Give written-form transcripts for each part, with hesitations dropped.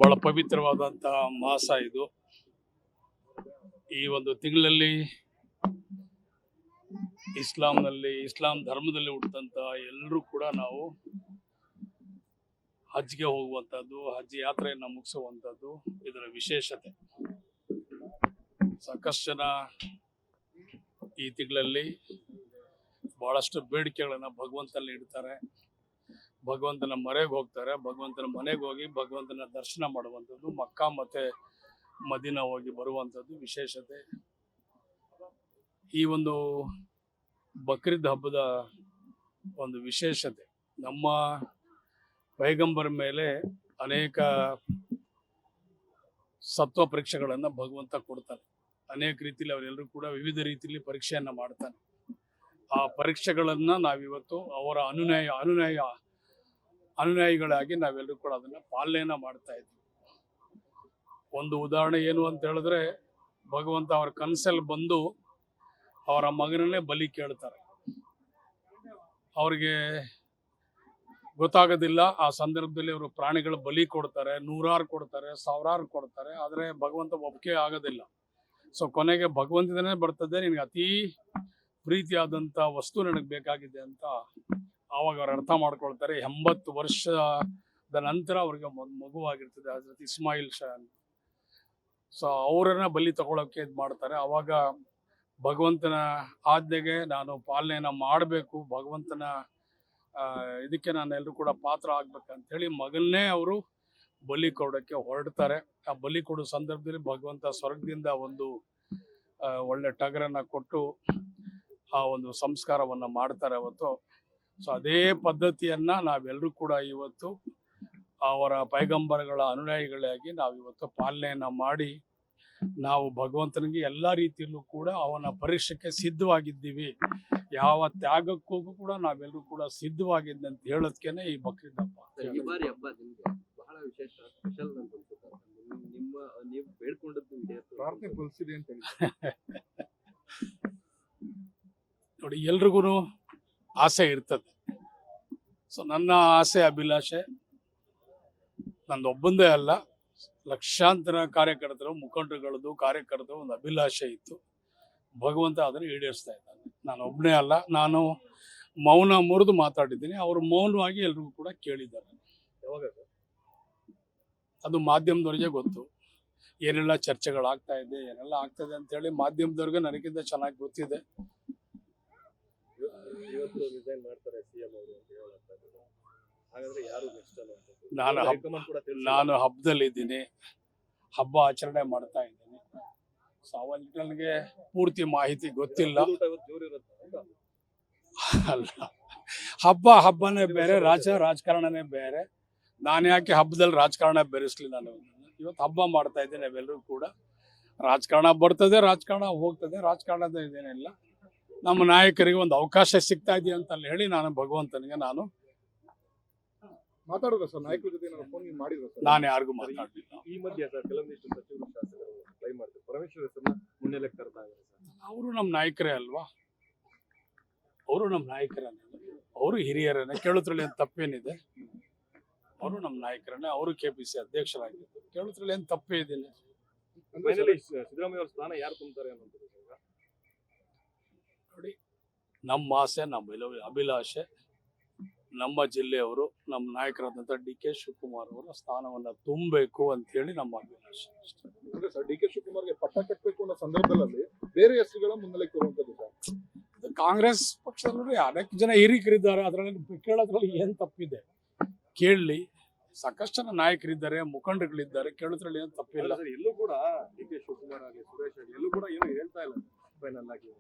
ಬಹಳ ಪವಿತ್ರವಾದಂತಹ ಮಾಸ ಇದು. ಈ ಒಂದು ತಿಂಗಳಲ್ಲಿ ಇಸ್ಲಾಂ ಧರ್ಮದಲ್ಲಿ ಹುಟ್ಟಿದಂತಹ ಎಲ್ಲರೂ ಕೂಡ ನಾವು ಹಜ್ಗೆ ಹೋಗುವಂಥದ್ದು, ಹಜ್ ಯಾತ್ರೆಯನ್ನು ಮುಗಿಸುವಂಥದ್ದು ಇದರ ವಿಶೇಷತೆ. ಸಾಕಷ್ಟು ಜನ ಈ ತಿಂಗಳಲ್ಲಿ ಬಹಳಷ್ಟು ಬೇಡಿಕೆಗಳನ್ನ ಭಗವಂತನಲ್ಲಿ ಇಡ್ತಾರೆ, ಭಗವಂತನ ಮನೆಗೆ ಹೋಗ್ತಾರೆ, ಭಗವಂತನ ಮನೆಗೆ ಹೋಗಿ ಭಗವಂತನ ದರ್ಶನ ಮಾಡುವಂಥದ್ದು, ಮಕ್ಕಾ ಮತ್ತೆ ಮದೀನಾ ಹೋಗಿ ಬರುವಂಥದ್ದು ವಿಶೇಷತೆ. ಈ ಒಂದು ಬಕ್ರೀದ್ ಹಬ್ಬದ ಒಂದು ವಿಶೇಷತೆ, ನಮ್ಮ ಪೈಗಂಬರ್ ಮೇಲೆ ಅನೇಕ ಸತ್ವ ಪರೀಕ್ಷೆಗಳನ್ನು ಭಗವಂತ ಕೊಡ್ತಾನೆ. ಅನೇಕ ರೀತಿಯಲ್ಲಿ ಅವರೆಲ್ಲರೂ ಕೂಡ ವಿವಿಧ ರೀತಿಯಲ್ಲಿ ಪರೀಕ್ಷೆಯನ್ನು ಮಾಡ್ತಾನೆ. ಆ ಪರೀಕ್ಷೆಗಳನ್ನು ನಾವಿವತ್ತು ಅವರ ಅನುಯಾಯಿಗಳಾಗಿ ನಾವೆಲ್ಲರೂ ಕೂಡ ಅದನ್ನು ಪಾಲನೆಯನ್ನು ಮಾಡ್ತಾ ಇದ್ವಿ. ಒಂದು ಉದಾಹರಣೆ ಏನು ಅಂತ ಹೇಳಿದ್ರೆ, ಭಗವಂತ ಅವರ ಕನಸಲ್ಲಿ ಬಂದು ಅವರ ಮಗನನ್ನೇ ಬಲಿ ಕೇಳ್ತಾರೆ. ಅವ್ರಿಗೆ ಗೊತ್ತಾಗೋದಿಲ್ಲ. ಆ ಸಂದರ್ಭದಲ್ಲಿ ಅವರು ಪ್ರಾಣಿಗಳ ಬಲಿ ಕೊಡ್ತಾರೆ, 100 ಕೊಡ್ತಾರೆ, 1000 ಕೊಡ್ತಾರೆ. ಆದರೆ ಭಗವಂತ ಒಪ್ಪಿಗೆ ಆಗೋದಿಲ್ಲ. ಸೊ ಕೊನೆಗೆ ಭಗವಂತನೇ ಬರ್ತದೆ, ನಿನಗೆ ಅತೀ ಪ್ರೀತಿಯಾದಂಥ ವಸ್ತು ನನಗೆ ಬೇಕಾಗಿದೆ ಅಂತ ಆವಾಗ ಅವ್ರು ಅರ್ಥ ಮಾಡ್ಕೊಳ್ತಾರೆ. 80 ವರ್ಷದ ನಂತರ ಅವ್ರಿಗೆ ಮಗುವಾಗಿರ್ತದೆ, ಹಜರತ್ ಇಸ್ಮಾಯಿಲ್ ಶಾ ಅಂತ. ಸೊ ಅವರನ್ನ ಬಲಿ ತಗೊಳ್ಳೋಕೆ ಇದು ಮಾಡ್ತಾರೆ. ಆವಾಗ ಭಗವಂತನ ಆಜ್ಞೆಗೆ ನಾನು ಪಾಲನೆಯನ್ನು ಮಾಡಬೇಕು, ಭಗವಂತನ ಇದಕ್ಕೆ ನಾನೆಲ್ಲರೂ ಕೂಡ ಪಾತ್ರ ಆಗ್ಬೇಕಂತ ಹೇಳಿ ಮಗನ್ನೇ ಅವರು ಬಲಿ ಕೊಡೋಕ್ಕೆ ಹೊರಡ್ತಾರೆ. ಆ ಬಲಿ ಕೊಡೋ ಸಂದರ್ಭದಲ್ಲಿ ಭಗವಂತ ಸ್ವರ್ಗದಿಂದ ಒಂದು ಒಳ್ಳೆ ಟಗರನ್ನ ಕೊಟ್ಟು ಆ ಒಂದು ಸಂಸ್ಕಾರವನ್ನು ಮಾಡ್ತಾರೆ ಅವತ್ತು. ಸೊ ಅದೇ ಪದ್ಧತಿಯನ್ನ ನಾವೆಲ್ಲರೂ ಕೂಡ ಇವತ್ತು ಅವರ ಪೈಗಂಬರ್ಗಳ ಅನುಯಾಯಿಗಳಾಗಿ ನಾವಿವತ್ತು ಪಾಲನೆಯನ್ನ ಮಾಡಿ ನಾವು ಭಗವಂತನಿಗೆ ಎಲ್ಲ ರೀತಿಯಲ್ಲೂ ಕೂಡ ಅವನ ಪರೀಕ್ಷೆಗೆ ಸಿದ್ಧವಾಗಿದ್ದೀವಿ. ಯಾವ ತ್ಯಾಗಕ್ಕೂ ಕೂಡ ನಾವೆಲ್ಲರೂ ಕೂಡ ಸಿದ್ಧವಾಗಿದ್ದೆ ಅಂತ ಹೇಳೋದಕ್ಕೇನೆ ಈ ಬಕ್ರೀದ್ ಹಬ್ಬ. ಈ ಬಾರಿ ಹಬ್ಬ ನಿಮ್ಗೆ ಬಹಳ ವಿಶೇಷ, ಸ್ಪೆಷಲ್ ಅಂತ ಅನ್ಸುತ್ತೆ. ನೀವು ಬೇಡ್ಕೊಂಡದ್ದು ಪ್ರಾರ್ಥನೆ ಫಲಿಸಿದೆ ಅಂತ ನೋಡಿ, ಎಲ್ರಿಗೂ ಆಸೆ ಇರ್ತದೆ. ಸೊ ನನ್ನ ಆಸೆ ಅಭಿಲಾಷೆ ನಂದೊಬ್ಬಂದೇ ಅಲ್ಲ, ಲಕ್ಷಾಂತರ ಕಾರ್ಯಕರ್ತರು, ಮುಖಂಡರುಗಳದ್ದು, ಕಾರ್ಯಕರ್ತರು ಒಂದು ಅಭಿಲಾಷೆ ಇತ್ತು. ಭಗವಂತ ಅದನ್ನು ಈಡೇರಿಸ್ತಾ ಇದ್ದಾನೆ. ನಾನು ಒಬ್ಬನೇ ಅಲ್ಲ, ನಾನು ಮೌನ ಮುರಿದು ಮಾತಾಡಿದ್ದೀನಿ, ಅವರು ಮೌನವಾಗಿ ಎಲ್ರಿಗೂ ಕೂಡ ಕೇಳಿದ್ದಾರೆ. ಯಾವಾಗ ಅದು ಮಾಧ್ಯಮದವ್ರಿಗೆ ಗೊತ್ತು, ಏನೆಲ್ಲ ಚರ್ಚೆಗಳಾಗ್ತಾ ಇದೆ, ಏನೆಲ್ಲ ಆಗ್ತದೆ ಅಂತ ಹೇಳಿ ಮಾಧ್ಯಮದವ್ರಿಗೆ ನನಗಿಂತ ಚೆನ್ನಾಗಿ ಗೊತ್ತಿದೆ. ಇವತ್ತು ರಿಸೈನ್ ಮಾಡ್ತಾರೆ ಸಿಎಂ ಅವರು ಅಂತ ಹೇಳೋದು, ಹಾಗಾದ್ರೆ ಯಾರು ನೆಕ್ಸ್ಟ್ ಅಲ್ಲ? ನಾನು ಹಬ್ಬದಲ್ಲಿದ್ದೀನಿ, ಹಬ್ಬ ಆಚರಣೆ ಮಾಡ್ತಾ ಇದ್ದೀನಿ. ಸೊ ಅವಲ್ಲಿ ನನಗೆ ಪೂರ್ತಿ ಮಾಹಿತಿ ಗೊತ್ತಿಲ್ಲ. ಅಲ್ಲ, ಹಬ್ಬನೇ ಬೇರೆ, ರಾಜಕಾರಣನೇ ಬೇರೆ. ನಾನು ಯಾಕೆ ಹಬ್ಬದಲ್ಲಿ ರಾಜಕಾರಣ ಬೆರೆಸ್ಲಿ? ನಾನು ಇವತ್ತು ಹಬ್ಬ ಮಾಡ್ತಾ ಇದ್ದೀನಿ. ನಾವೆಲ್ಲರೂ ಕೂಡ ರಾಜಕಾರಣ ಬರ್ತದೆ, ರಾಜಕಾರಣ ಹೋಗ್ತದೆ, ರಾಜಕಾರಣದ ಇದೇನಿಲ್ಲ. ನಮ್ಮ ನಾಯಕರಿಗೆ ಒಂದು ಅವಕಾಶ ಸಿಗ್ತಾ ಇದೆಯಾ ಅಂತ ಹೇಳಿ ನಾನು ಭಗವಂತನಿಗೆ ನಾನು ಮಾತಾಡೋದು ಸರ್. ನಾಯಕರ ಜೊತೆ ಫೋನ್ ಮಾಡಿದ್ರು ಸರ್? ನಾನು ಯಾರಿಗೂ ಮಾತಾಡಲಿಲ್ಲ. ಈ ಮಧ್ಯೆ ಸರ್ ಕೆಲವೊಂದಿಷ್ಟು ಸಚಿವರು ಶಾಸಕರು ಟ್ರೈ ಮಾಡ್ತಾರೆ, ಪರಮೇಶ್ವರ್ ಹೆಸರನ್ನ ಮುನ್ನೆಲೆಗೆ ತರ್ತಾ ಇದ್ದಾರೆ ಸರ್. ಅವರು ನಮ್ಮ ನಾಯಕರೇ ಅಲ್ವಾ? ಅವರು ನಮ್ಮ ನಾಯಕರನ್ನೇ, ಅವರು ಹಿರಿಯರನ್ನೇ, ಕೇಳೋದ್ರಲ್ಲಿ ಏನು ತಪ್ಪೇನಿದೆ? ಅವರು ನಮ್ಮ ನಾಯಕರನ್ನೇ, ಅವರು KPC ಅಧ್ಯಕ್ಷರಾಗಿದ್ದು, ಕೇಳೋದ್ರಲ್ಲಿ ಏನು ತಪ್ಪೇ ಇದ್ದೀನಿ? ಸಿದ್ದರಾಮಯ್ಯ ಅವ್ರ ಸ್ಥಾನ ಯಾರು ತುಂಬ್ತಾರೆ ಅನ್ನೋದು ನೋಡಿ, ನಮ್ಮ ಆಸೆ, ನಮ್ಮ ಅಭಿಲಾಷೆ, ನಮ್ಮ ಜಿಲ್ಲೆಯವರು, ನಮ್ಮ ನಾಯಕರಾದಂಥ DK ಶಿವಕುಮಾರ್ ಅವರ ಸ್ಥಾನವನ್ನು ತುಂಬಬೇಕು ಅಂತ ಹೇಳಿ ನಮ್ಮ ಅಭಿಲಾಷೆ. ಅಂದ್ರೆ ಸರ್, DK ಶಿವಕುಮಾರ್ಗೆ ಪಟ್ಟ ಕಟ್ಟಬೇಕು ಅನ್ನೋ ಸಂದರ್ಭದಲ್ಲಿ ಬೇರೆ ಹೆಸರುಗಳ ಮುನ್ನೆಲೆಗೆ ತರುವಂತದ್ದು ಸರ್. ಕಾಂಗ್ರೆಸ್ ಪಕ್ಷದಲ್ಲಿ ಅನೇಕ ಜನ ಹಿರಿಕರಿದ್ದಾರೆ, ಅದರಲ್ಲಿ ಕೇಳೋದ್ರಲ್ಲಿ ಏನು ತಪ್ಪಿದೆ? ಕೇಳಲಿ. ಸಾಕಷ್ಟು ಜನ ನಾಯಕರಿದ್ದಾರೆ, ಮುಖಂಡರುಗಳಿದ್ದಾರೆ, ಕೇಳೋದ್ರಲ್ಲಿ ಏನು ತಪ್ಪಿಲ್ಲ. ಎಲ್ಲೂ ಕೂಡ DK ಶಿವಕುಮಾರ್ ಆಗಲಿ, ಸುರೇಶ್ ಆಗಲಿ ಎಲ್ಲೂ ಕೂಡ ಏನು ಹೇಳ್ತಾ ಇಲ್ಲ ಫೈನಲ್ ಆಗಿ.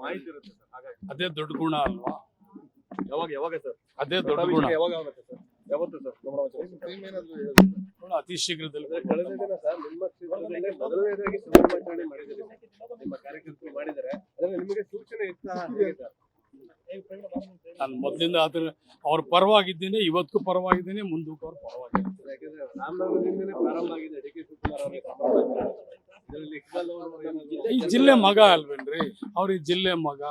ಮಾಹಿತಿ ಇರುತ್ತೆ ಸರ್, ಹಾಗಾಗಿ ಅದೇ ದೊಡ್ಡ ಗುಣ ಅಲ್ವಾ? ಯಾವಾಗ ಸರ್ ಅದೇ ದೊಡ್ಡ ಗುಣ. ಯಾವಾಗ ಆಗುತ್ತೆ ಸರ್? ಯಾವತ್ತು ಸರ್? ಅತಿ ಶೀಘ್ರದಲ್ಲಿ. ಕಳೆದ ದಿನ ಸರ್ ನಿಮ್ಮ ಕ್ಷೇತ್ರದಲ್ಲಿ ಮೊದಲನೇದಾಗಿ ಸಂಭ್ರಮಾಚರಣೆ ಮಾಡಿದ್ದಾರೆ, ನಿಮ್ಮ ಕಾರ್ಯಕರ್ತರು ಮಾಡಿದ್ದಾರೆ. ಅದರಲ್ಲಿ ನಿಮಗೆ ಸೂಚನೆ ಇತ್ತ? ನಾನು ಮೊದಲಿಂದ ಅವ್ರ ಪರವಾಗಿದ್ದೀನಿ, ಇವತ್ತು ಪರವಾಗಿದ್ದೀನಿ, ಮುಂದಕ್ಕೂ ಅವ್ರ ಪರವಾಗಿದ್ದೀನಿ. ಯಾಕಂದ್ರೆ ರಾಮನಗರದಿಂದನೇ ಪ್ರಾರಂಭ ಆಗಿದೆ DK ಶಿವಕುಮಾರ್ ಅವರಿಗೆ ಇದರಲ್ಲಿ ಇಕ್ಬಾಲ್ ಅವರು ಏನಾದ್ರು ಈ ಜಿಲ್ಲೆ ಮಗ ಅಲ್ವೇನ್ರಿ, ಅವ್ರ ಈ ಜಿಲ್ಲೆ ಮಗ.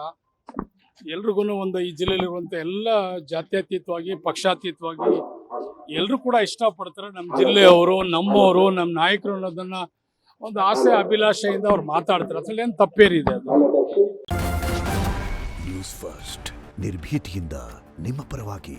ಎಲ್ರಿಗೂ ಒಂದು ಈ ಜಿಲ್ಲೆಯಲ್ಲಿರುವಂಥ ಎಲ್ಲ ಜಾತ್ಯತೀತವಾಗಿ ಪಕ್ಷಾತೀತವಾಗಿ ಎಲ್ಲರೂ ಕೂಡ ಇಷ್ಟಪಡ್ತಾರೆ ನಮ್ಮ ಜಿಲ್ಲೆಯವರು, ನಮ್ಮವರು, ನಮ್ಮ ನಾಯಕರು ಅನ್ನೋದನ್ನ ಒಂದು ಆಸೆ ಅಭಿಲಾಷೆಯಿಂದ ಅವ್ರು ಮಾತಾಡ್ತಾರೆ. ಅದ್ರಲ್ಲಿ ಏನು ತಪ್ಪೇನಿದೆ ಅದು? ನ್ಯೂಸ್ ಫಸ್ಟ್ ನಿರ್ಭೀತಿಯಿಂದ ನಿಮ್ಮ ಪರವಾಗಿ.